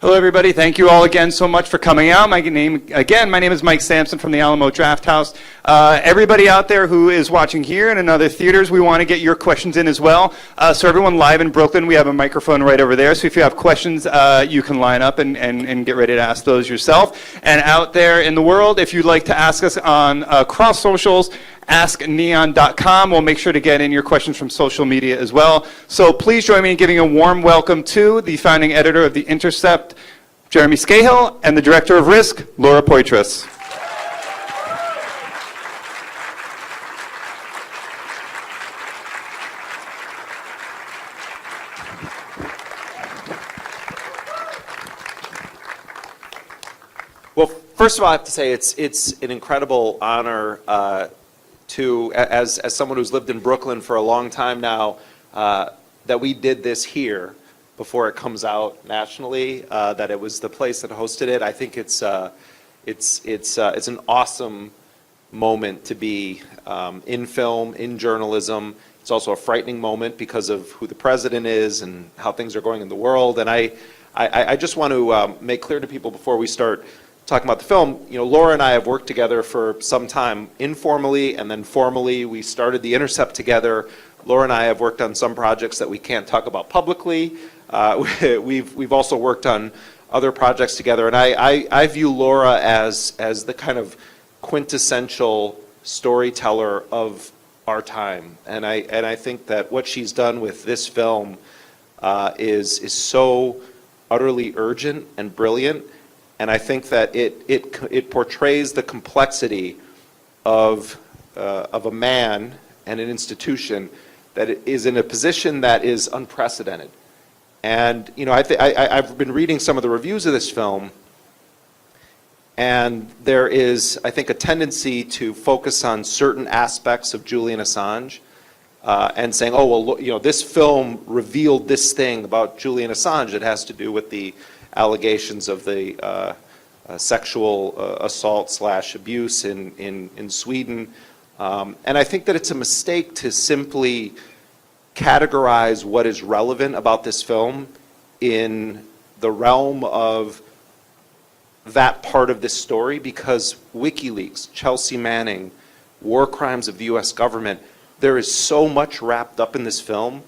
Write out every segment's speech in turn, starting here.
Hello, everybody. Thank you all again so much for coming out. My name is Mike Sampson from the Alamo Draft House. Everybody out there who is watching here and in other theaters, we want to get your questions in as well. So everyone live in Brooklyn, we have a microphone right over there. So if you have questions, you can line up and get ready to ask those yourself. And out there in the world, if you'd like to ask us on cross socials, askneon.com. We'll make sure to get in your questions from social media as well. So please join me in giving a warm welcome to the founding editor of The Intercept, Jeremy Scahill, and the director of Risk, Laura Poitras. Well, first of all, I have to say it's an incredible honor as someone who's lived in Brooklyn for a long time now, that we did this here before it comes out nationally, that it was the place that hosted it. I think it's an awesome moment to be in film, in journalism. It's also a frightening moment because of who the president is and how things are going in the world. And I just want to make clear to people before we start talking about the film, you know, Laura and I have worked together for some time informally and then formally. We started The Intercept together. Laura and I have worked on some projects that we can't talk about publicly. We've also worked on other projects together, and I view Laura as the kind of quintessential storyteller of our time, and I think that what she's done with this film is so utterly urgent and brilliant. And I think that it portrays the complexity of a man and an institution that is in a position that is unprecedented. And you know, I've been reading some of the reviews of this film, and there is, I think, a tendency to focus on certain aspects of Julian Assange and saying, oh well, you know, this film revealed this thing about Julian Assange. It has to do with the allegations of the sexual assault / abuse in Sweden. And I think that it's a mistake to simply categorize what is relevant about this film in the realm of that part of this story, because WikiLeaks, Chelsea Manning, war crimes of the US government, there is so much wrapped up in this film,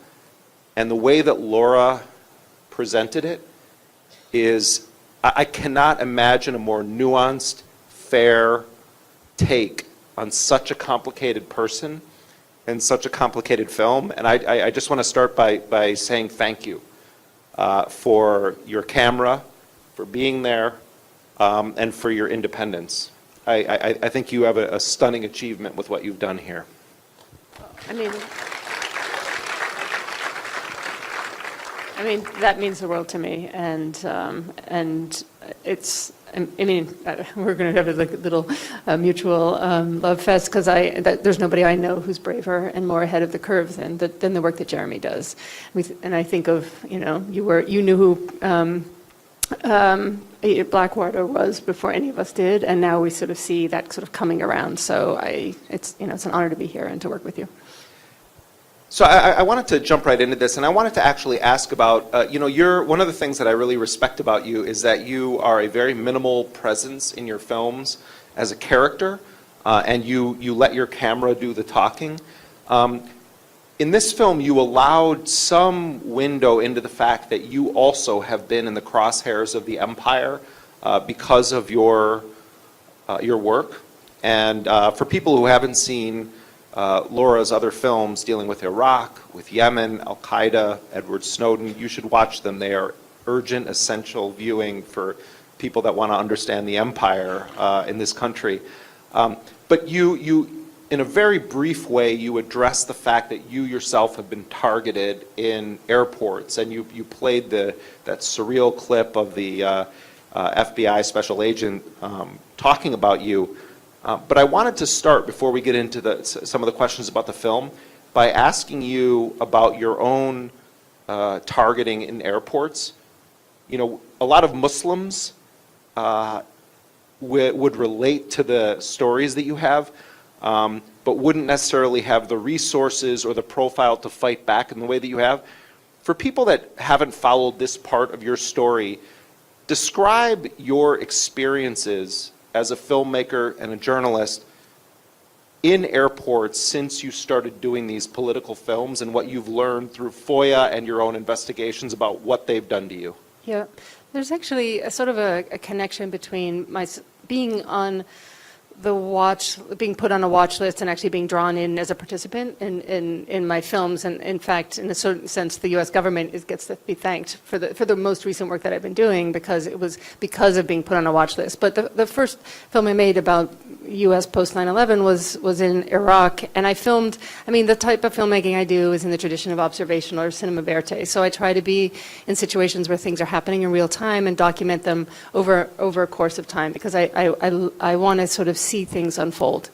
and the way that Laura presented it is, I cannot imagine a more nuanced, fair take on such a complicated person and such a complicated film. And I just want to start by saying thank you for your camera, for being there, and for your independence. I think you have a stunning achievement with what you've done here. I mean, that means the world to me, and it's. I mean, we're going to have a little mutual love fest, because there's nobody I know who's braver and more ahead of the curve than the work that Jeremy does. And I think of, you know, you knew who Blackwater was before any of us did, and now we sort of see that sort of coming around. So it's an honor to be here and to work with you. So I wanted to jump right into this, and I wanted to actually ask about, you know, one of the things that I really respect about you is that you are a very minimal presence in your films as a character, and you let your camera do the talking. In this film, you allowed some window into the fact that you also have been in the crosshairs of the empire because of your work. And for people who haven't seen Laura's other films dealing with Iraq, with Yemen, Al-Qaeda, Edward Snowden, you should watch them. They are urgent, essential viewing for people that want to understand the empire in this country. But you, in a very brief way, you address the fact that you yourself have been targeted in airports, and you played that surreal clip of the FBI special agent talking about you. But I wanted to start, before we get into some of the questions about the film, by asking you about your own targeting in airports. You know, a lot of Muslims would relate to the stories that you have, but wouldn't necessarily have the resources or the profile to fight back in the way that you have. For people that haven't followed this part of your story, Describe your experiences as a filmmaker and a journalist in airports since you started doing these political films and what you've learned through FOIA and your own investigations about what they've done to you. Yeah, there's actually a sort of a connection between my being on the being put on a watch list and actually being drawn in as a participant in my films. And in fact, in a certain sense, the U.S. government gets to be thanked for the most recent work that I've been doing, because it was because of being put on a watch list. But the first film I made about U.S. post 9/11 was in Iraq, and I filmed. I mean, the type of filmmaking I do is in the tradition of observational or cinema verite. So I try to be in situations where things are happening in real time and document them over a course of time, because I want to sort of see things unfold.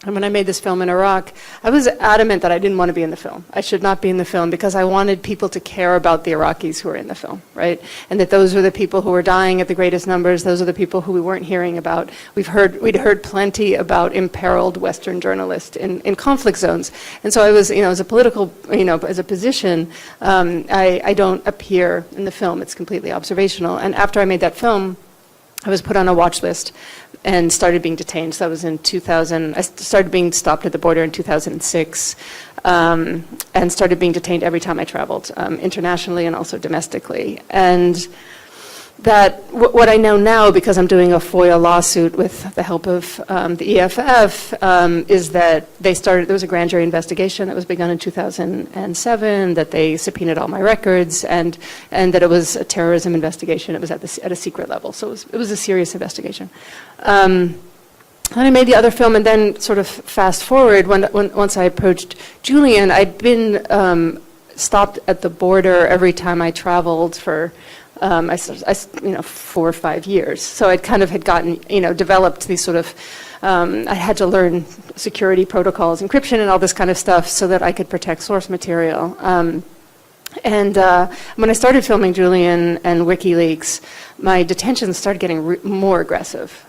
And when I made this film in Iraq, I was adamant that I didn't want to be in the film. I should not be in the film, because I wanted people to care about the Iraqis who were in the film, right? And that those were the people who were dying at the greatest numbers. Those are the people who we weren't hearing about. We'd heard plenty about imperiled Western journalists in conflict zones. And so I was, as a political, as a position, I don't appear in the film. It's completely observational. And after I made that film, I was put on a watch list and started being detained. So that was in 2000. I started being stopped at the border in 2006, and started being detained every time I traveled, internationally and also domestically. And that what I know now, because I'm doing a FOIA lawsuit with the help of the EFF, is that there was a grand jury investigation that was begun in 2007, that they subpoenaed all my records, and that it was a terrorism investigation. It was at a secret level, so it was a serious investigation. And I made the other film, and then sort of fast forward, once I approached Julian, I'd been stopped at the border every time I traveled for 4 or 5 years. So I'd kind of had gotten, developed these sort of, I had to learn security protocols, encryption and all this kind of stuff so that I could protect source material. And when I started filming Julian and WikiLeaks, my detentions started getting more aggressive.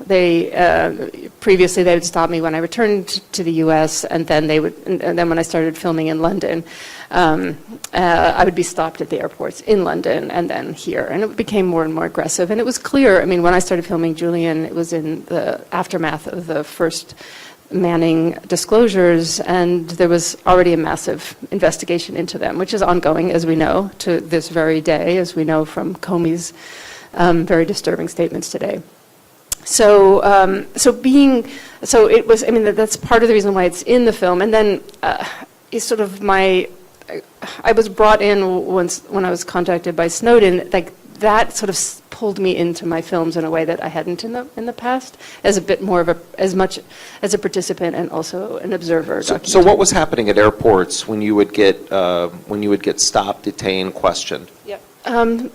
Previously they would stop me when I returned to the U.S., and then when I started filming in London, I would be stopped at the airports in London and then here, and it became more and more aggressive. And it was clear. I mean, when I started filming Julian, it was in the aftermath of the first Manning disclosures, and there was already a massive investigation into them, which is ongoing, as we know, to this very day, as we know from Comey's very disturbing statements today. So it was. I mean, that's part of the reason why it's in the film. And then it's sort of I was brought in once when I was contacted by Snowden. Like that sort of pulled me into my films in a way that I hadn't in the past, as a bit more of as much as a participant and also an observer. So what was happening at airports when you would get stopped, detained, questioned? Yep.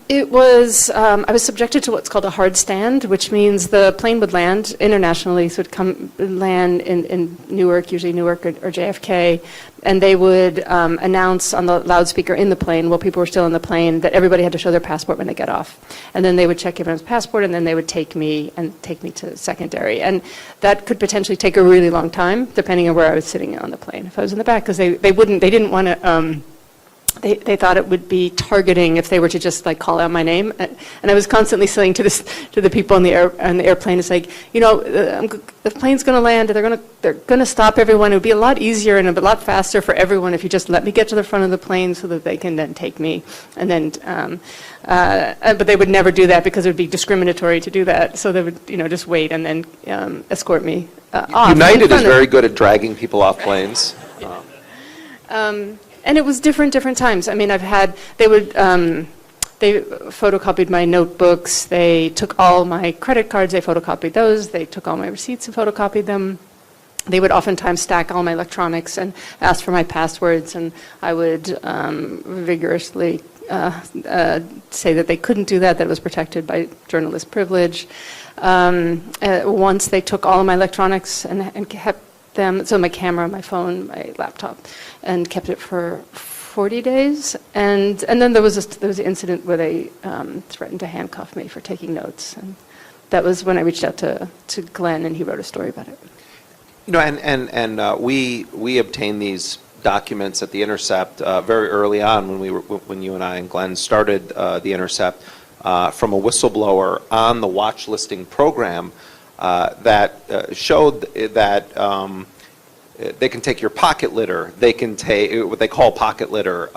It was, I was subjected to what's called a hard stand, which means the plane would land internationally, so it would land in Newark, usually Newark or JFK, and they would announce on the loudspeaker in the plane, while people were still in the plane, that everybody had to show their passport when they get off. And then they would check everyone's passport, and then they would take me to secondary. And that could potentially take a really long time, depending on where I was sitting on the plane. If I was in the back, because they didn't want to, they thought it would be targeting if they were to just like call out my name, and I was constantly saying to the people on the airplane, it's like, the plane's going to land, they're going to stop everyone. It would be a lot easier and a lot faster for everyone if you just let me get to the front of the plane so that they can then take me, and then but they would never do that because it would be discriminatory to do that. So they would just wait and then escort me off. United is very good at dragging people off planes. And it was different times. I mean, they photocopied my notebooks, they took all my credit cards, they photocopied those, they took all my receipts and photocopied them. They would oftentimes stack all my electronics and ask for my passwords, and I would vigorously say that they couldn't do that it was protected by journalist privilege. Once they took all of my electronics and kept them, so my camera, my phone, my laptop, and kept it for 40 days. And then there was an incident where they threatened to handcuff me for taking notes. And that was when I reached out to Glenn, and he wrote a story about it. We obtained these documents at The Intercept very early on when you and I and Glenn started The Intercept. from a whistleblower on the watch listing program that showed that they can take your pocket litter, they can take what they call pocket litter,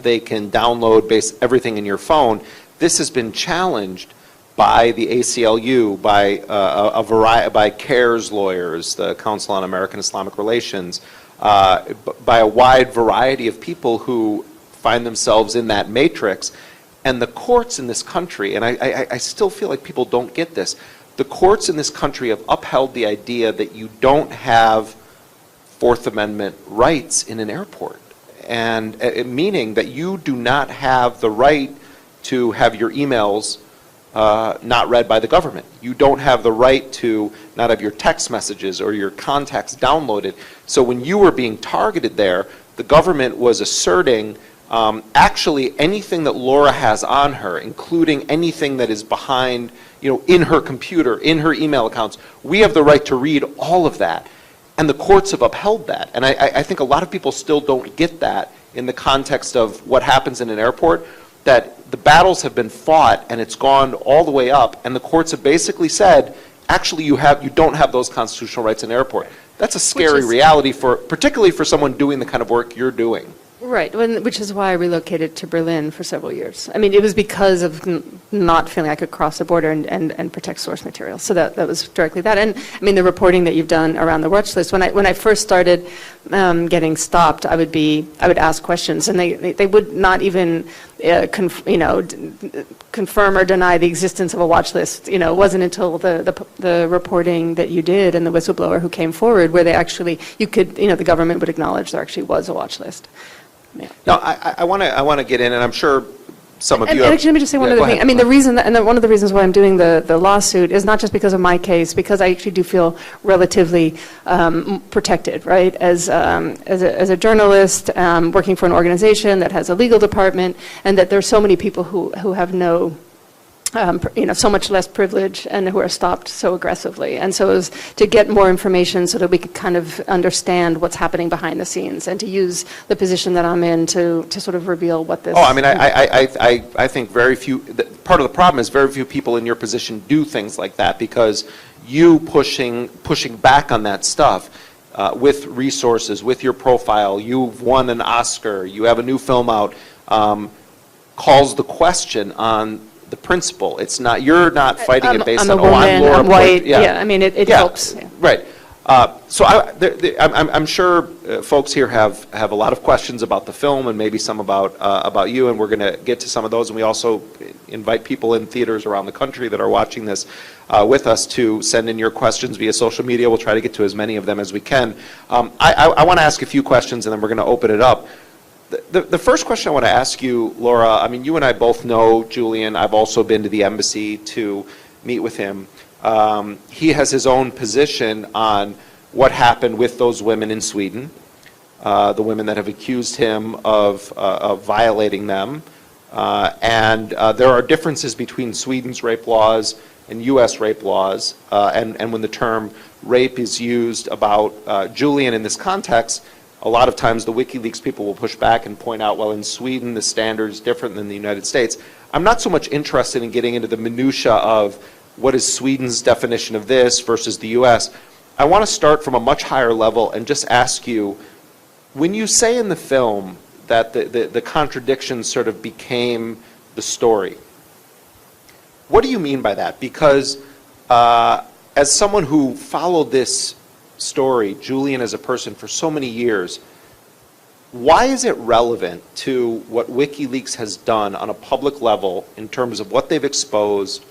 they can download everything in your phone. This has been challenged by the ACLU, by CARES lawyers, the Council on American Islamic Relations, by a wide variety of people who find themselves in that matrix. And the courts in this country, and I still feel like people don't get this, the courts in this country have upheld the idea that you don't have Fourth Amendment rights in an airport, and meaning that you do not have the right to have your emails not read by the government. You don't have the right to not have your text messages or your contacts downloaded. So when you were being targeted there, the government was asserting actually anything that Laura has on her, including anything that is behind, in her computer, in her email accounts, we have the right to read all of that. And the courts have upheld that. And I think a lot of people still don't get that in the context of what happens in an airport, that the battles have been fought and it's gone all the way up, and the courts have basically said, actually you don't have those constitutional rights in an airport. That's a scary reality, particularly for someone doing the kind of work you're doing. Right, which is why I relocated to Berlin for several years. I mean, it was because of not feeling I could cross the border and protect source material. So that was directly that. And I mean, the reporting that you've done around the watch list, when I first started getting stopped, I would ask questions, and they would not even confirm or deny the existence of a watch list. It wasn't until the reporting that you did and the whistleblower who came forward where the government would acknowledge there actually was a watch list. Yeah. No, I want to get in, and I'm sure some of you. Actually, let me just say one other thing. I mean, one of the reasons why I'm doing the lawsuit is not just because of my case, because I actually do feel relatively protected, right? As a journalist working for an organization that has a legal department, and that there's so many people who have no. So much less privilege and who are stopped so aggressively. And so it was to get more information so that we could kind of understand what's happening behind the scenes and to use the position that I'm in to sort of reveal what this... Oh, I mean, I think very few... Part of the problem is very few people in your position do things like that, because you pushing back on that stuff with resources, with your profile, you've won an Oscar, you have a new film out, calls the question on the principle. It's not, you're not fighting it based on, I'm Laura, I'm white. Yeah, I mean, it helps. Yeah. Right. So I'm sure folks here have a lot of questions about the film and maybe some about you, and we're going to get to some of those. And we also invite people in theaters around the country that are watching this with us to send in your questions via social media. We'll try to get to as many of them as we can. I want to ask a few questions, and then we're going to open it up. The first question I want to ask you, Laura, I mean, you and I both know Julian. I've also been to the embassy to meet with him. He has his own position on what happened with those women in Sweden, the women that have accused him of violating them. And there are differences between Sweden's rape laws and U.S. rape laws. And when the term rape is used about Julian in this context, a lot of times the WikiLeaks people will push back and point out, well, in Sweden, the standard is different than the United States. I'm not so much interested in getting into the minutia of what is Sweden's definition of this versus the U.S. I want to start from a much higher level and just ask you, when you say in the film that the contradiction sort of became the story, what do you mean by that? Because as someone who followed this story, Julian as a person, for so many years, why is it relevant to what WikiLeaks has done on a public level in terms of what they've exposed,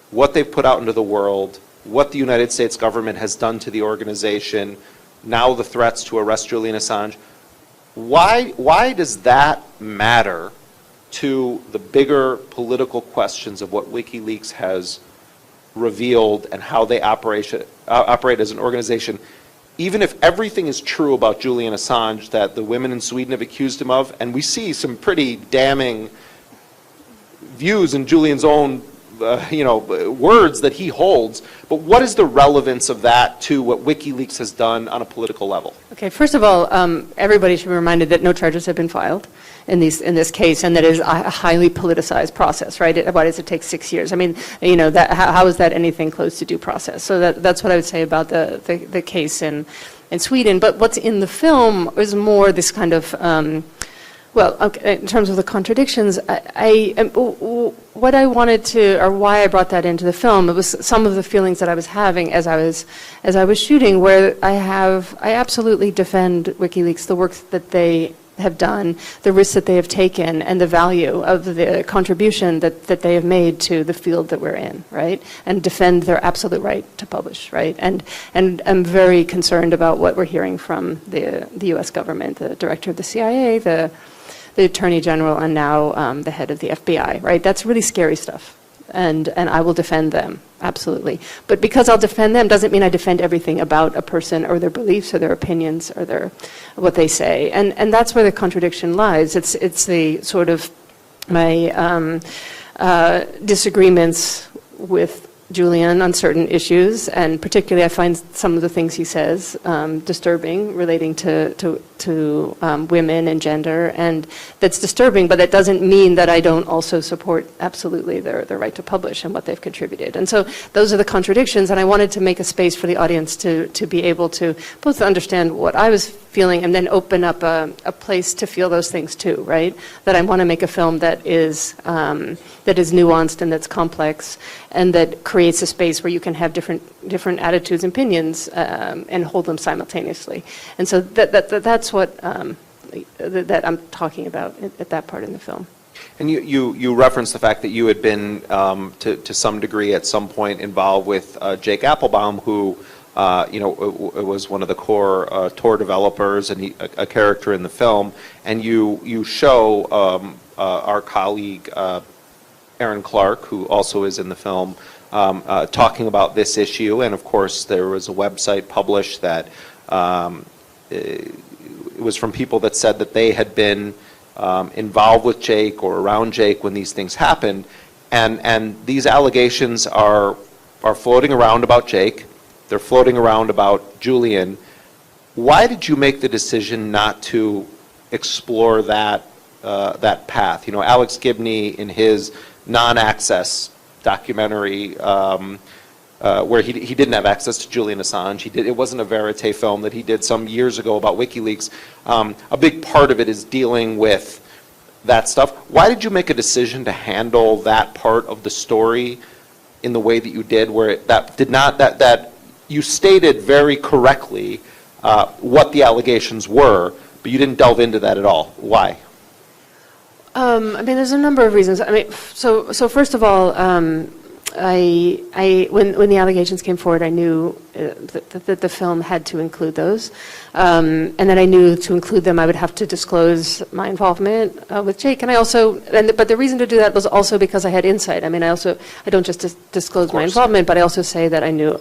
what they've put out into the world, what the United States government has done to the organization, now the threats to arrest Julian Assange? Why does that matter to the bigger political questions of what WikiLeaks has revealed and how they operate as an organization, even if everything is true about Julian Assange that the women in Sweden have accused him of, and we see some pretty damning views in Julian's own words that he holds, but what is the relevance of that to what WikiLeaks has done on a political level? Okay, first of all, everybody should be reminded that no charges have been filed in this case, and that it is a highly politicized process, right? Why does it take 6 years? I mean, how is that anything close to due process? So that's what I would say about the case in Sweden. But what's in the film is more this kind of well, okay, in terms of the contradictions, what I wanted to, or why I brought that into the film, it was some of the feelings that I was having as I was shooting, where I absolutely defend WikiLeaks, the work that they have done, the risks that they have taken, and the value of the contribution that they have made to the field that we're in, right? And defend their absolute right to publish, right? And I'm very concerned about what we're hearing from the U.S. government, the director of the CIA, the Attorney General, and now the head of the FBI, right? That's really scary stuff. And I will defend them, absolutely. But because I'll defend them doesn't mean I defend everything about a person or their beliefs or their opinions or what they say. And that's where the contradiction lies. It's the sort of my disagreements with Julian on certain issues, and particularly I find some of the things he says disturbing, relating to women and gender, and that's disturbing, but that doesn't mean that I don't also support absolutely their right to publish and what they've contributed. And so those are the contradictions, and I wanted to make a space for the audience to be able to both understand what I was feeling and then open up a place to feel those things too, right? That I want to make a film that is nuanced and that's complex, and that creates a space where you can have different attitudes and opinions and hold them simultaneously. And so that's what that I'm talking about at that part in the film. And you referenced the fact that you had been, to some degree, at some point involved with Jake Applebaum, who was one of the core Tor developers and a character in the film. And you show our colleague Aaron Clark, who also is in the film, talking about this issue. And of course, there was a website published that it was from people that said that they had been involved with Jake or around Jake when these things happened. And these allegations are floating around about Jake. They're floating around about Julian. Why did you make the decision not to explore that path? Alex Gibney, in his non-access documentary, where he didn't have access to Julian Assange. It wasn't a verite film that he did some years ago about WikiLeaks. A big part of it is dealing with that stuff. Why did you make a decision to handle that part of the story in the way that you did, where that you stated very correctly what the allegations were, but you didn't delve into that at all? Why? There's a number of reasons. So first of all, when the allegations came forward, I knew that the film had to include those, and that I knew to include them, I would have to disclose my involvement with Jake. And but the reason to do that was also because I had insight. I don't just disclose my involvement, but I also say that I knew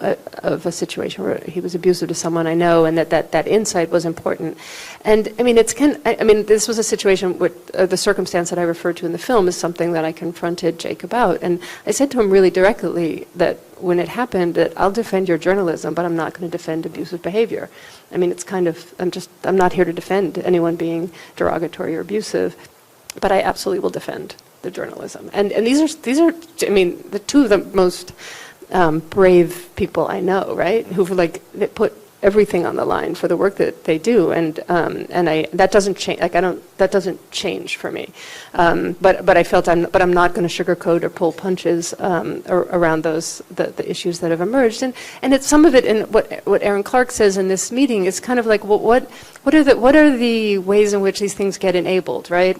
of a situation where he was abusive to someone I know, and that insight was important. And this was a situation where the circumstance that I referred to in the film is something that I confronted Jake about, and I said to him really directly that when it happened, that I'll defend your journalism, but I'm not going to defend abusive behavior. It's kind of, I'm not here to defend anyone being derogatory or abusive, but I absolutely will defend the journalism. And these are the two of the most brave people I know, right? They put everything on the line for the work that they do, and that doesn't change. That doesn't change for me. But I felt I'm not going to sugarcoat or pull punches around the issues that have emerged. And it's some of it in what Aaron Clark says in this meeting is kind of like, well, what are the ways in which these things get enabled, right?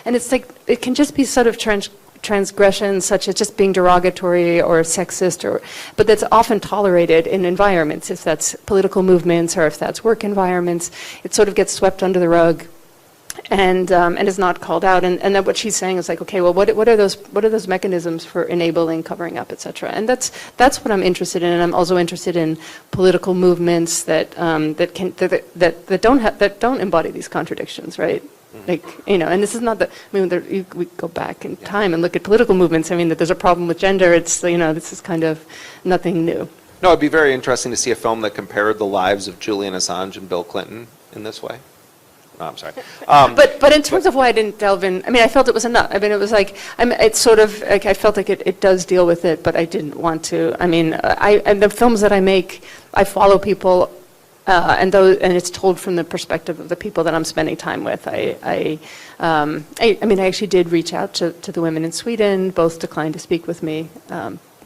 And it's like it can just be sort of transgressions such as just being derogatory or sexist, but that's often tolerated in environments. If that's political movements or if that's work environments, it sort of gets swept under the rug. and is not called out. And then what she's saying is like, okay, well, what are those mechanisms for enabling, covering up, et cetera? And that's what I'm interested in. And I'm also interested in political movements that don't embody these contradictions, right? Like, and this is not that, we go back in time and look at political movements. I mean, that there's a problem with gender. It's, this is kind of nothing new. No, it'd be very interesting to see a film that compared the lives of Julian Assange and Bill Clinton in this way. No, I'm sorry. But in terms of why I didn't delve in, I felt it was enough. It was like, it's sort of, like, I felt like it does deal with it, but I didn't want to. And the films that I make, I follow people, and it's told from the perspective of the people that I'm spending time with. I actually did reach out to the women in Sweden. Both declined to speak with me,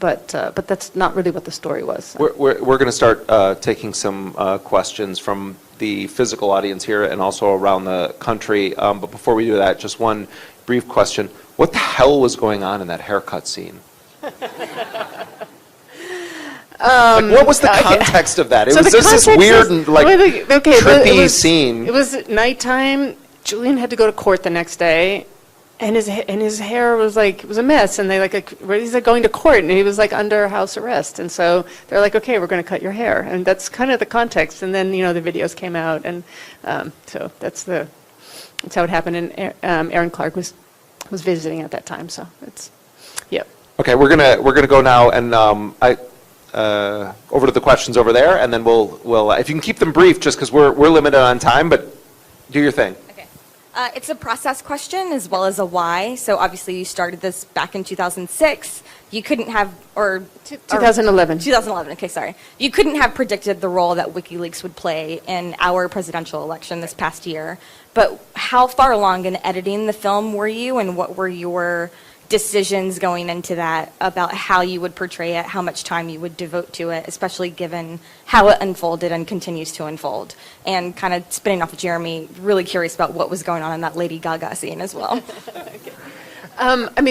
but that's not really what the story was. So. We're going to start taking some questions from the physical audience here and also around the country. But before we do that, just one brief question: what the hell was going on in that haircut scene? What was the context of that? It was just this weird, trippy scene. It was nighttime. Julian had to go to court the next day, and his hair was like, it was a mess. And he's like going to court, and he was like under house arrest. And so they're like, okay, we're going to cut your hair, and that's kind of the context. And then the videos came out, and so that's how it happened. And Aaron Clark was visiting at that time. So it's Okay, we're gonna go now, and over to the questions over there, and then we'll if you can keep them brief, just because we're limited on time, but do your thing. Okay. It's a process question as well as a why. So obviously you started this back in 2006. You couldn't have, 2011. 2011, okay, sorry. You couldn't have predicted the role that WikiLeaks would play in our presidential election this past year. But how far along in editing the film were you, and what were your decisions going into that about how you would portray it, how much time you would devote to it, especially given how it unfolded and continues to unfold? And kind of spinning off of Jeremy, really curious about what was going on in that Lady Gaga scene as well. Okay.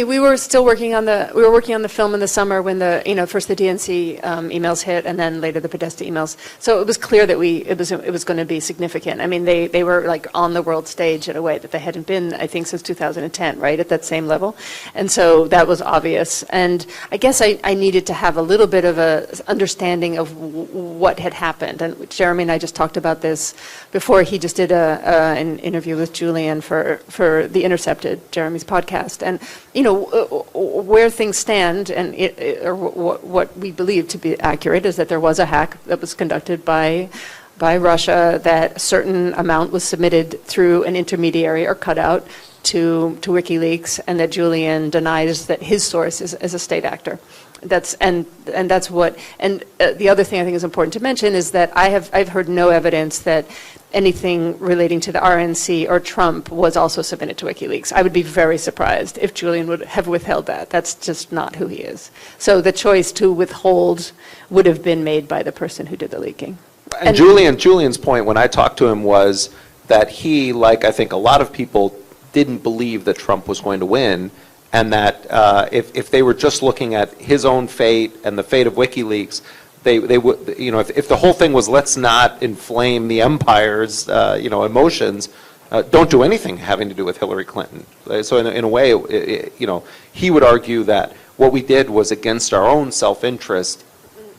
We were still working on the film in the summer when first the DNC emails hit, and then later the Podesta emails. So it was clear that it was going to be significant. They were like on the world stage in a way that they hadn't been, I think, since 2010, right, at that same level. And so that was obvious. And I guess I needed to have a little bit of a understanding of what had happened. And Jeremy and I just talked about this before. He just did an interview with Julian for The Intercepted, Jeremy's podcast. And where things stand, and what we believe to be accurate, is that there was a hack that was conducted by Russia, that a certain amount was submitted through an intermediary or cutout to WikiLeaks, and that Julian denies that his source is a state actor. The other thing I think is important to mention is that I've heard no evidence that anything relating to the RNC or Trump was also submitted to WikiLeaks. I would be very surprised if Julian would have withheld that. That's just not who he is. So the choice to withhold would have been made by the person who did the leaking. And Julian's point when I talked to him was that he, like I think a lot of people, didn't believe that Trump was going to win, and that if they were just looking at his own fate and the fate of WikiLeaks, they would, if the whole thing was let's not inflame the empire's emotions, don't do anything having to do with Hillary Clinton. So in a way, he would argue that what we did was against our own self-interest,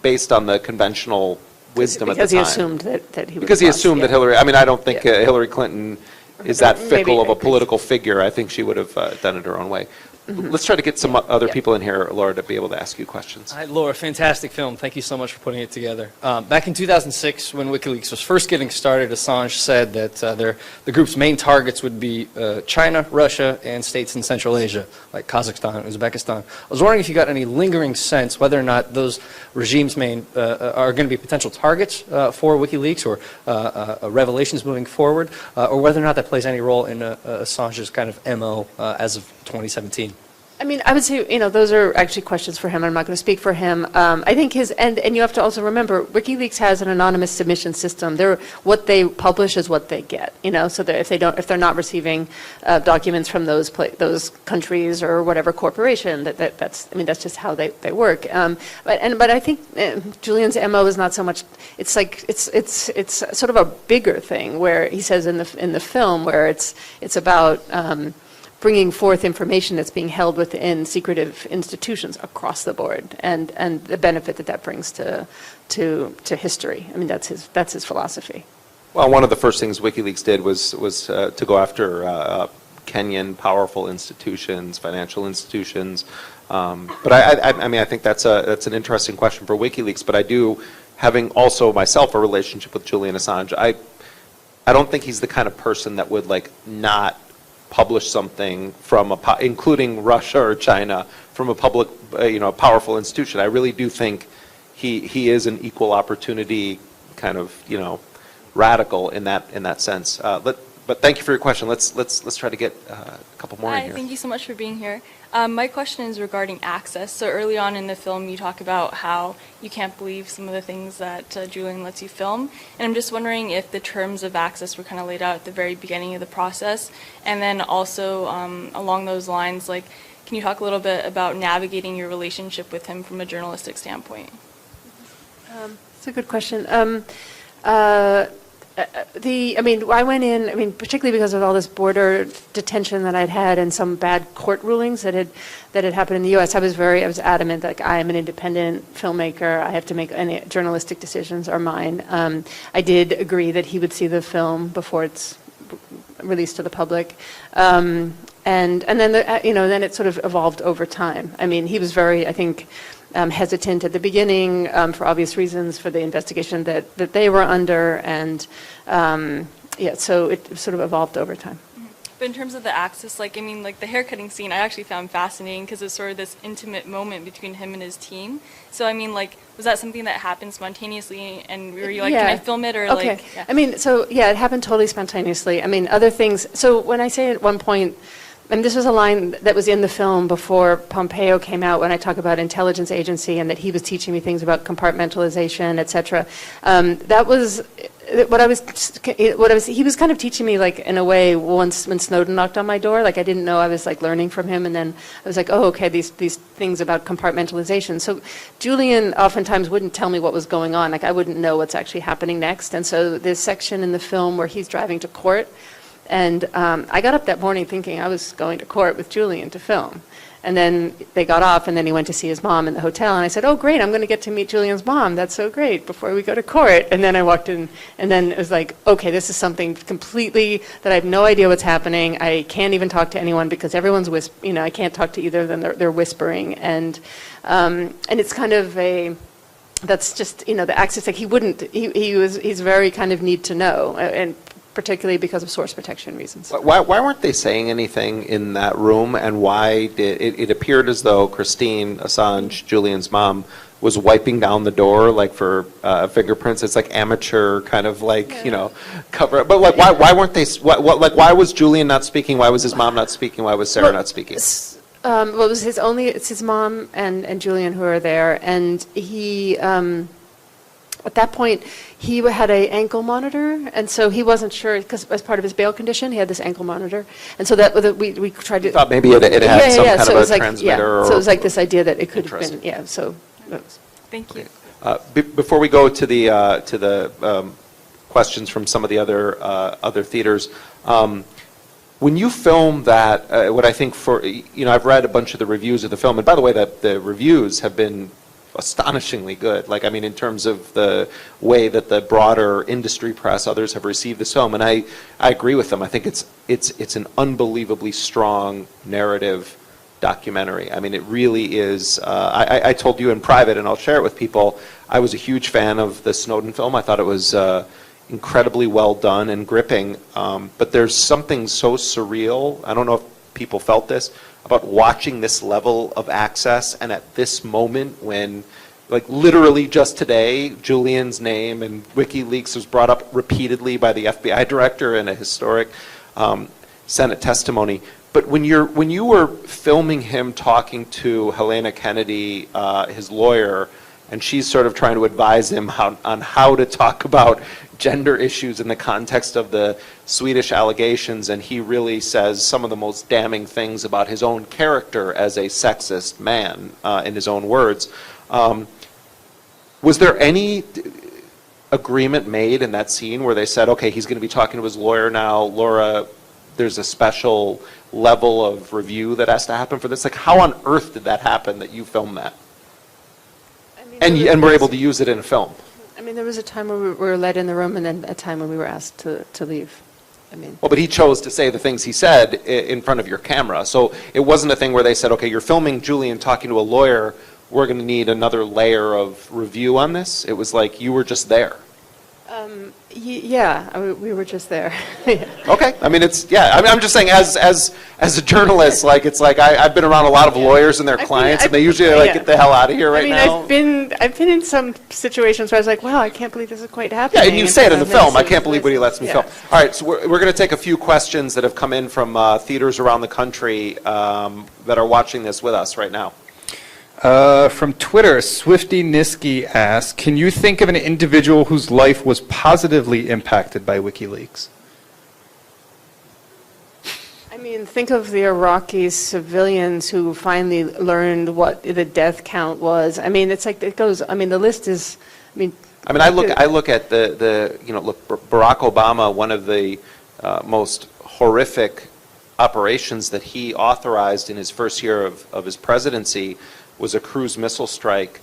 based on the conventional wisdom at the time. Because he assumed that he was Because he assumed that Hillary. I don't think Hillary Clinton is that fickle Maybe of a political figure. I think she would have done it her own way. Let's try to get some other people in here, Laura, to be able to ask you questions. Hi, Laura. Fantastic film. Thank you so much for putting it together. Back in 2006, when WikiLeaks was first getting started, Assange said that the group's main targets would be China, Russia, and states in Central Asia, like Kazakhstan and Uzbekistan. I was wondering if you got any lingering sense whether or not those regimes are going to be potential targets for WikiLeaks or revelations moving forward, or whether or not that plays any role in Assange's kind of MO as of 2017. I mean, I would say, those are actually questions for him. I'm not going to speak for him. I think and you have to also remember, WikiLeaks has an anonymous submission system. What they publish is what they get, so that if they're not receiving documents from those countries or whatever corporation, that's just how they work. But I think Julian's MO is not so much, it's sort of a bigger thing where he says in the film where it's about, bringing forth information that's being held within secretive institutions across the board, and the benefit that brings to history. I mean, that's his philosophy. Well, one of the first things WikiLeaks did was to go after Kenyan powerful institutions, financial institutions. But I think that's an interesting question for WikiLeaks. But I do, having also myself a relationship with Julian Assange, I don't think he's the kind of person that would not publish something from including Russia or China from a public, powerful institution. I really do think he is an equal opportunity kind of, radical in that sense. But thank you for your question. Let's try to get a couple more in here. Hi, thank you so much for being here. My question is regarding access. So early on in the film, you talk about how you can't believe some of the things that Julian lets you film. And I'm just wondering if the terms of access were kind of laid out at the very beginning of the process. And then also along those lines, can you talk a little bit about navigating your relationship with him from a journalistic standpoint? That's a good question. I went in, particularly because of all this border detention that I'd had and some bad court rulings that had happened in the U.S. I was adamant that I am an independent filmmaker. I have to make any journalistic decisions are mine. I did agree that he would see the film before it's released to the public. And then then it sort of evolved over time. I mean, he was very, I think, hesitant at the beginning for obvious reasons for the investigation that they were under, and so it sort of evolved over time. But in terms of the access, the haircutting scene, I actually found fascinating because it's sort of this intimate moment between him and his team. So, was that something that happened spontaneously, and were you can I film it, or okay. It happened totally spontaneously. Other things, so when I say at one point, and this was a line that was in the film before Pompeo came out, when I talk about intelligence agency and that he was teaching me things about compartmentalization, et cetera. That was he was kind of teaching me, in a way, once when Snowden knocked on my door. I didn't know, I was learning from him, and then I was oh, okay, these things about compartmentalization. So Julian oftentimes wouldn't tell me what was going on. I wouldn't know what's actually happening next. And so this section in the film where he's driving to court, and I got up that morning thinking I was going to court with Julian to film. And then they got off, and then he went to see his mom in the hotel. And I said, oh, great, I'm going to get to meet Julian's mom. That's so great, before we go to court. And then I walked in, and then it was okay, this is something completely that I have no idea what's happening. I can't even talk to anyone because everyone's I can't talk to either of them. They're whispering. And it's kind of that's just, the access, he's very kind of need to know. And particularly because of source protection reasons. Why weren't they saying anything in that room, and why did it appeared as though Christine Assange, Julian's mom, was wiping down the door for fingerprints? It's amateur kind of cover up. But why weren't they? Why was Julian not speaking? Why was his mom not speaking? Why was Sarah not speaking? It's his mom and Julian who are there, and he. At that point, he had an ankle monitor, and so he wasn't sure, because as part of his bail condition, he had this ankle monitor, and so that we tried to. Thought maybe it had some kind of a transmitter. So it was this idea that it could have been. So. Thank you. Before we go to the questions from some of the other theaters. When you film that, what I think I've read a bunch of the reviews of the film, and by the way, the reviews have been astonishingly good. In terms of the way that the broader industry press, others have received this film, and I agree with them. I think it's an unbelievably strong narrative documentary. It really is. I told you in private, and I'll share it with people, I was a huge fan of the Snowden film. I thought it was incredibly well done and gripping, but there's something so surreal, I don't know if people felt this, about watching this level of access, and at this moment when, literally just today, Julian's name and WikiLeaks was brought up repeatedly by the FBI director in a historic Senate testimony. But when you were filming him talking to Helena Kennedy, his lawyer, and she's sort of trying to advise him on how to talk about gender issues in the context of the Swedish allegations, and he really says some of the most damning things about his own character as a sexist man, in his own words. Was there any agreement made in that scene where they said, okay, he's going to be talking to his lawyer now, Laura, there's a special level of review that has to happen for this? Like, how on earth did that happen that you filmed that? And we're able to use it in a film? I mean, there was a time where we were let in the room and then a time when we were asked to leave. I mean, Well, but he chose to say the things he said in front of your camera. So it wasn't a thing where they said, okay, you're filming Julian talking to a lawyer, we're going to need another layer of review on this. It was like you were just there. we were just there. Okay, I mean, I'm just saying, as a journalist, like, it's like, I've been around a lot of lawyers and their clients, and they usually like, get the hell out of here right now. I've been in some situations where I was like, wow, I can't believe this is quite happening. Yeah, and you say it in the then film, I this can't is- believe what he lets me yeah. film. All right, so we're going to take a few questions that have come in from theaters around the country that are watching this with us right now. From Twitter, Swifty Niski asks, can you think of an individual whose life was positively impacted by WikiLeaks? I mean, think of the Iraqi civilians who finally learned what the death count was. I mean, it's like, it goes, I mean, the list is, I look at Barack Obama, one of the most horrific operations that he authorized in his first year of his presidency was a cruise missile strike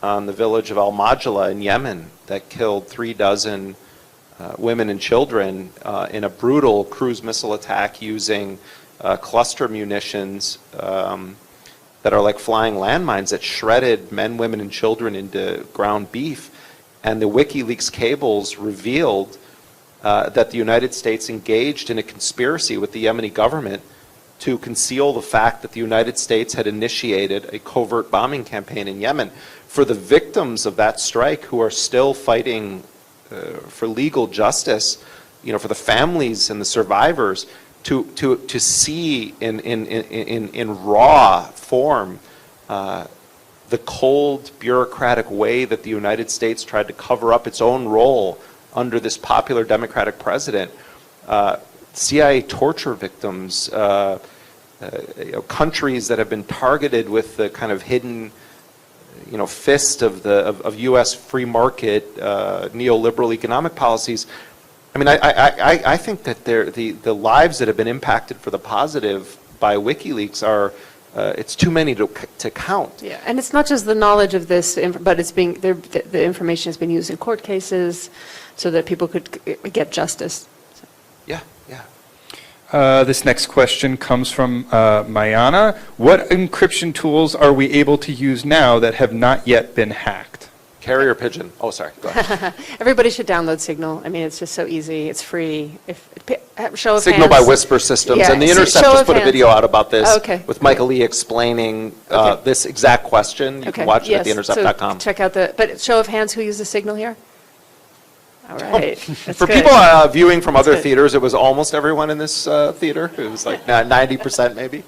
on the village of Al-Majala in Yemen that killed 36 women and children in a brutal cruise missile attack using cluster munitions that are like flying landmines that shredded men, women, and children into ground beef. And the WikiLeaks cables revealed that the United States engaged in a conspiracy with the Yemeni government to conceal the fact that the United States had initiated a covert bombing campaign in Yemen. For the victims of that strike who are still fighting for legal justice, for the families and the survivors, to see in raw form the cold bureaucratic way that the United States tried to cover up its own role under this popular Democratic president. CIA torture victims, countries that have been targeted with the kind of hidden, fist of U.S. free market neoliberal economic policies. I mean, I think that the lives that have been impacted for the positive by WikiLeaks are it's too many to count. Yeah, and it's not just the knowledge of this, but it's the information has been used in court cases so that people could get justice. Yeah. This next question comes from Mayana. What encryption tools are we able to use now that have not yet been hacked? Carrier pigeon. Oh, sorry. Go ahead. Everybody should download Signal. I mean, it's just so easy. It's free. Show of Signal hands. by Whisper Systems. Yeah, And The Intercept show just of put a hands. video out about this with Michael Lee explaining Okay. this exact question. You can watch it at theintercept.com. So check out but show of hands, who uses Signal here? All right. That's For good. people viewing from other good. theaters, it was almost everyone in this theater. It was like 90% maybe.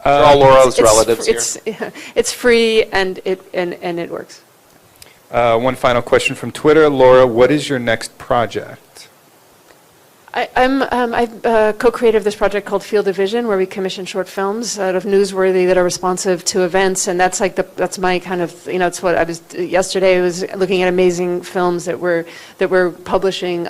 They're all Laura's relatives here. It's free and it works. One final question from Twitter. Laura, what is your next project? I'm co-creator of this project called Field of Vision, where we commission short films out of newsworthy that are responsive to events, and that's like that's my kind of it's what I was yesterday. I was looking at amazing films that we're publishing.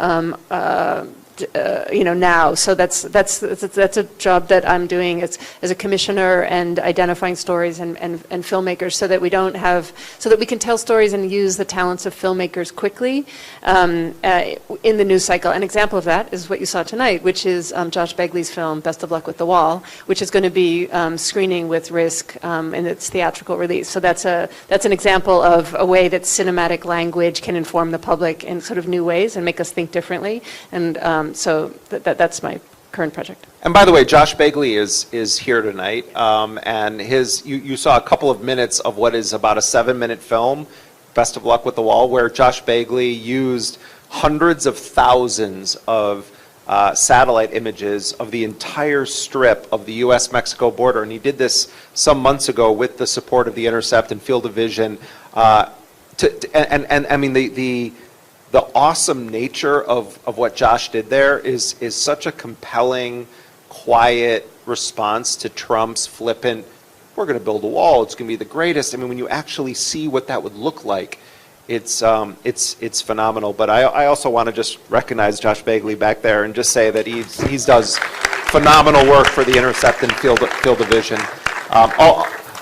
Now. So that's a job that I'm doing as a commissioner and identifying stories and filmmakers so that we can tell stories and use the talents of filmmakers quickly in the news cycle. An example of that is what you saw tonight, which is Josh Begley's film Best of Luck with the Wall, which is going to be screening with Risk in its theatrical release. So that's an example of a way that cinematic language can inform the public in sort of new ways and make us think differently. And so that's my current project. And by the way, Josh Begley is here tonight, and you saw a couple of minutes of what is about a 7-minute film, Best of Luck with the Wall, where Josh Begley used hundreds of thousands of satellite images of the entire strip of the U.S.-Mexico border, and he did this some months ago with the support of the Intercept and Field of Vision. And I mean, the awesome nature of what Josh did there is such a compelling, quiet response to Trump's flippant, we're going to build a wall, it's going to be the greatest. I mean, when you actually see what that would look like, it's phenomenal. But I also want to just recognize Josh Bagley back there and just say that he does phenomenal work for the Intercept and Field of Vision.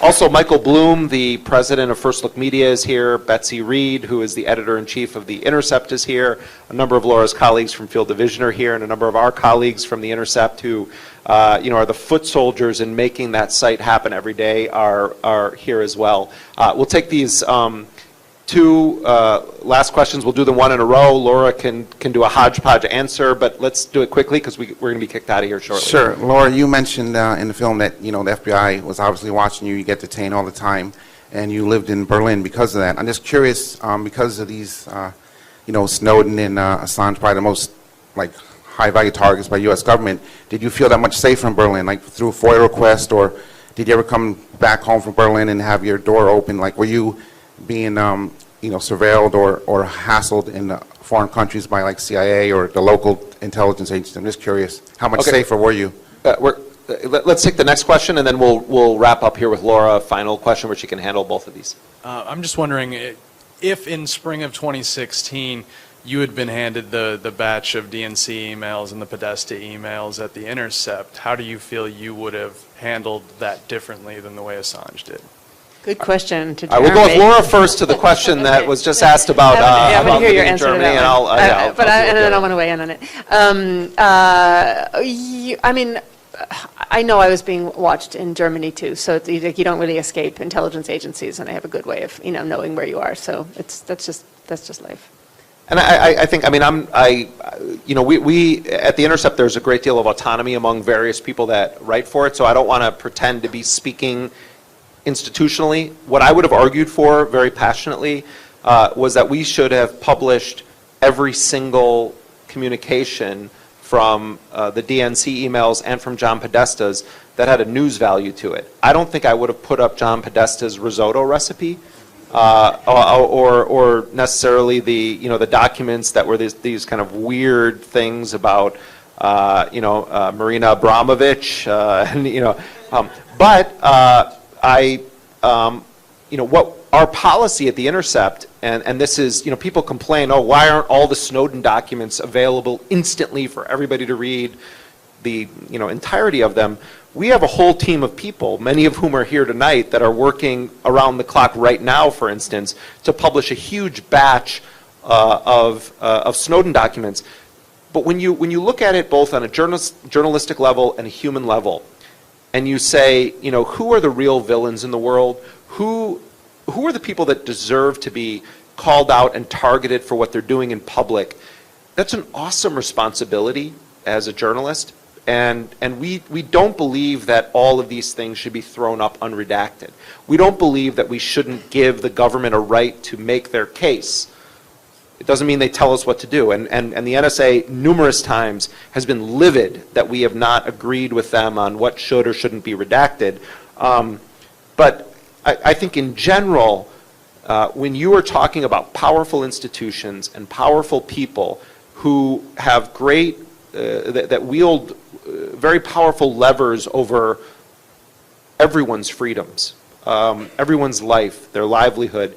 Also, Michael Bloom, the president of First Look Media, is here. Betsy Reed, who is the editor-in-chief of The Intercept, is here. A number of Laura's colleagues from Field of Vision are here, and a number of our colleagues from The Intercept who are the foot soldiers in making that site happen every day are here as well. We'll take these two last questions. We'll do them one in a row. Laura can do a hodgepodge answer, but let's do it quickly because we're going to be kicked out of here shortly. Sure. Laura, you mentioned in the film that, the FBI was obviously watching you. You get detained all the time, and you lived in Berlin because of that. I'm just curious, because of these, Snowden and Assange, probably the most, high-value targets by U.S. government, did you feel that much safer in Berlin, through a FOIA request, or did you ever come back home from Berlin and have your door open? Were you being, surveilled or hassled in foreign countries by CIA or the local intelligence agencies? I'm just curious, how much safer were you? Let's take the next question, and then we'll wrap up here with Laura. A final question where she can handle both of these. I'm just wondering if in spring of 2016 you had been handed the batch of DNC emails and the Podesta emails at the Intercept, how do you feel you would have handled that differently than the way Assange did? Good question to We'll go with Laura first to the question that was just asked about I want to hear your answer Germany, to that and one. And then I want to weigh in on it. I know I was being watched in Germany too, so you don't really escape intelligence agencies, and they have a good way of knowing where you are. So that's just life. And I think, we at the Intercept, there's a great deal of autonomy among various people that write for it, so I don't want to pretend to be speaking institutionally. What I would have argued for very passionately was that we should have published every single communication from the DNC emails and from John Podesta's that had a news value to it. I don't think I would have put up John Podesta's risotto recipe or necessarily the documents that were these kind of weird things about Marina Abramovich what our policy at the Intercept, and this is, people complain, why aren't all the Snowden documents available instantly for everybody to read the, entirety of them? We have a whole team of people, many of whom are here tonight, that are working around the clock right now, for instance, to publish a huge batch of Snowden documents. But when you look at it both on a journalistic level and a human level, and you say, who are the real villains in the world? Who are the people that deserve to be called out and targeted for what they're doing in public? That's an awesome responsibility as a journalist. And we don't believe that all of these things should be thrown up unredacted. We don't believe that we shouldn't give the government a right to make their case. It doesn't mean they tell us what to do. And the NSA numerous times has been livid that we have not agreed with them on what should or shouldn't be redacted. But I think in general, when you are talking about powerful institutions and powerful people who have great, that wield very powerful levers over everyone's freedoms, everyone's life, their livelihood,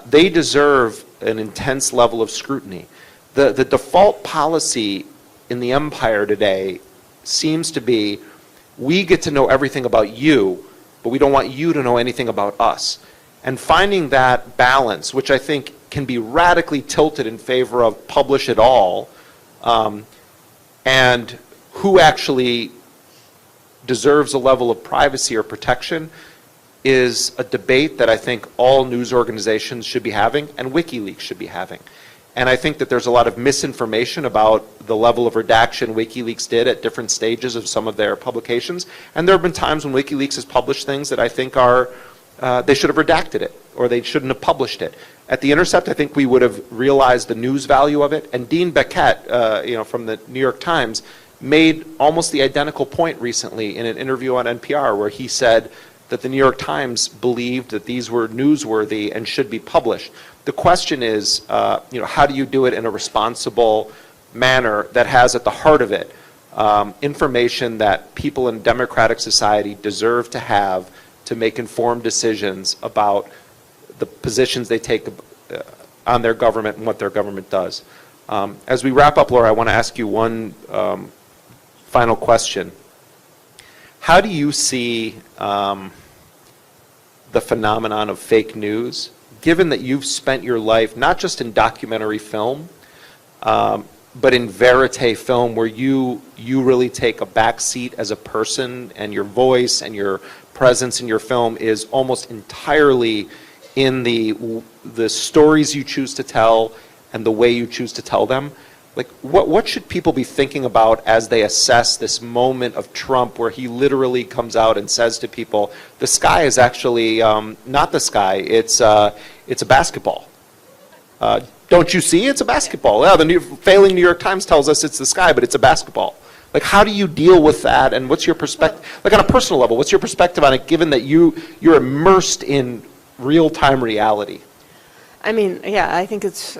they deserve an intense level of scrutiny. The default policy in the empire today seems to be, we get to know everything about you, but we don't want you to know anything about us. And finding that balance, which I think can be radically tilted in favor of publish it all, and who actually deserves a level of privacy or protection, is a debate that I think all news organizations should be having and WikiLeaks should be having. And I think that there's a lot of misinformation about the level of redaction WikiLeaks did at different stages of some of their publications. And there have been times when WikiLeaks has published things that I think are they should have redacted it, or they shouldn't have published it. At The Intercept, I think we would have realized the news value of it. And Dean Beckett, from the New York Times, made almost the identical point recently in an interview on NPR, where he said that the New York Times believed that these were newsworthy and should be published. The question is, how do you do it in a responsible manner that has at the heart of it information that people in democratic society deserve to have to make informed decisions about the positions they take on their government and what their government does. As we wrap up, Laura, I want to ask you one final question. How do you see the phenomenon of fake news, given that you've spent your life not just in documentary film, but in verite film, where you really take a back seat as a person, and your voice and your presence in your film is almost entirely in the stories you choose to tell and the way you choose to tell them? Like, what should people be thinking about as they assess this moment of Trump, where he literally comes out and says to people, the sky is actually not the sky, it's a basketball. Don't you see? It's a basketball. Yeah, the failing New York Times tells us it's the sky, but it's a basketball. Like, how do you deal with that, and what's your perspective? Like, on a personal level, what's your perspective on it, given that you're immersed in real-time reality? I mean, yeah, I think it's,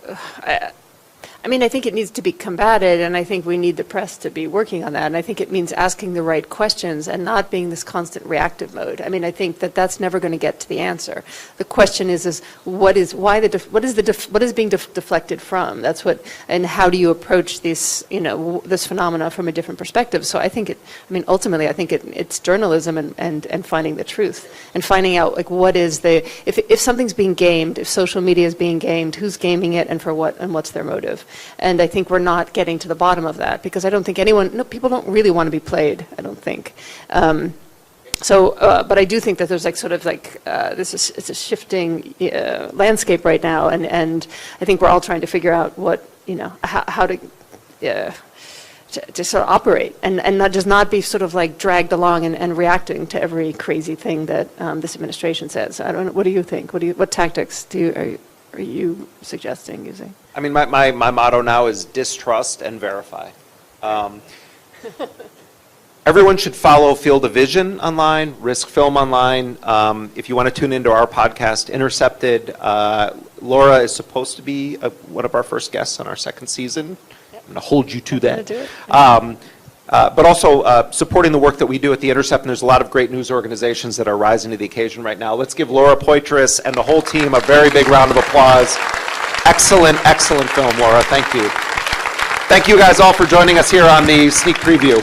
I think it needs to be combated, and I think we need the press to be working on that. And I think it means asking the right questions and not being this constant reactive mode. I mean, I think that that's never going to get to the answer. The question is what is being deflected from? That's what, and how do you approach this, this phenomena from a different perspective? So I think ultimately, I think it's journalism and finding the truth and finding out, like, what is if something's being gamed, if social media is being gamed, who's gaming it and for what, and what's their motive? And I think we're not getting to the bottom of that, because I don't think people don't really want to be played, I don't think. But I do think that there's it's a shifting landscape right now, and I think we're all trying to figure out how to sort of operate and not be sort of like dragged along and reacting to every crazy thing that this administration says. I don't know. What do you think? What tactics are you suggesting using? I mean, my motto now is distrust and verify. Everyone should follow Field of Vision online, Risk Film online. If you want to tune into our podcast, Intercepted, Laura is supposed to be one of our first guests on our second season. Yep. I'm going to hold you to that. Do it. But also supporting the work that we do at The Intercept, and there's a lot of great news organizations that are rising to the occasion right now. Let's give Laura Poitras and the whole team a very big round of applause. Excellent, excellent film, Laura. Thank you. Thank you guys all for joining us here on the sneak preview.